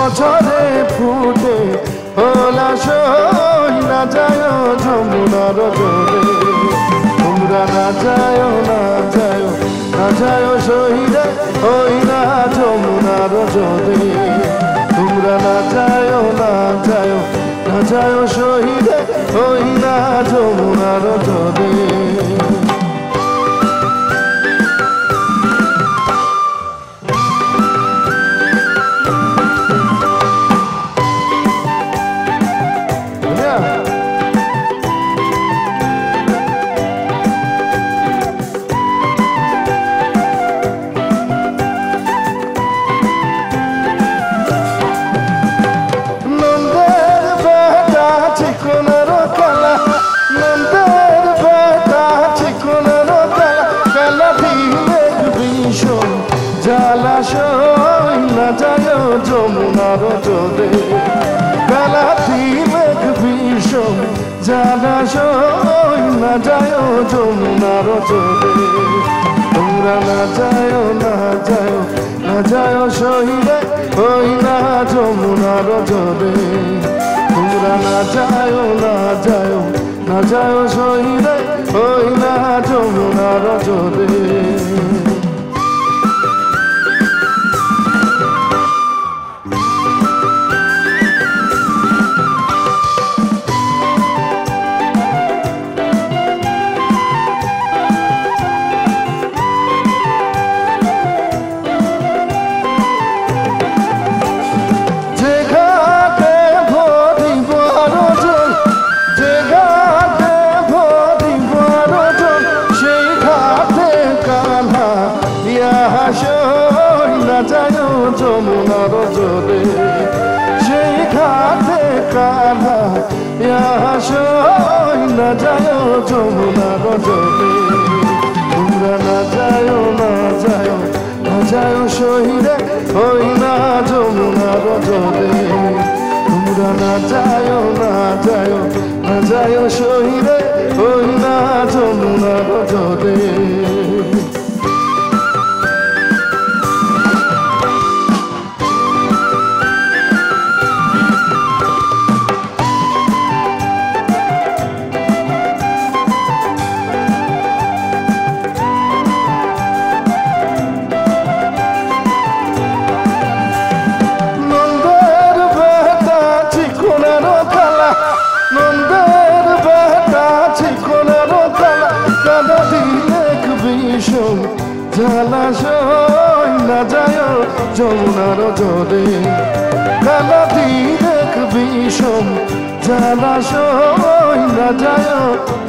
বছরে ফুটে পলাশই না যায় যমুনার জলে তোমরা না যায় না যায় না যায় শহীদে ওই না যমুনার জলে তোমরা না যায় না যায় না যায় শহীদে ওই না যমুনার জলে জলাশয় না যায় যমুনার জলে কালাতি মেঘ বিষম জলাশয় না যায় যমুনার জলে তোমরা না যায় না যায় না যায় শহীদে ওই না যমুনার জলে তোমরা না যায় না যায় না যায় শহীদে ওই না যমুনার জলে যমুনার জলে সেই ঘাটে কানা না যায় যমুনার জলে তোমরা না যায় না যায় না যায় শহীদে ওই না যমুনার জলে তোমরা না যায় না যায় না যায় শহীদে ওই না যমুনার জলে জলাশয় না যায় যমুনার জলে কালাতি দেখ বিষম জলাশয় না যায়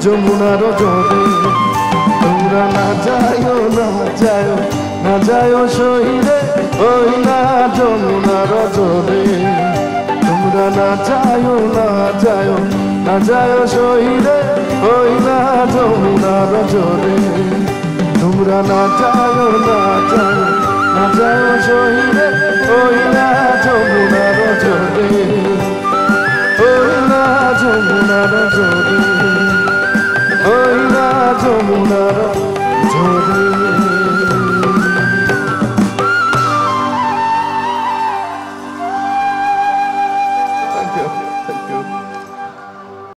যমুনার জলে তোমরা না যায় না যায় না যায় শহীদে ওই না যমুনার জলে তোমরা না যায় না যায় না যায় শহীদে ওই না যমুনার জলে তোমরা না যায় না যায় না যায় শহীদে ওই না যমুনার জলে।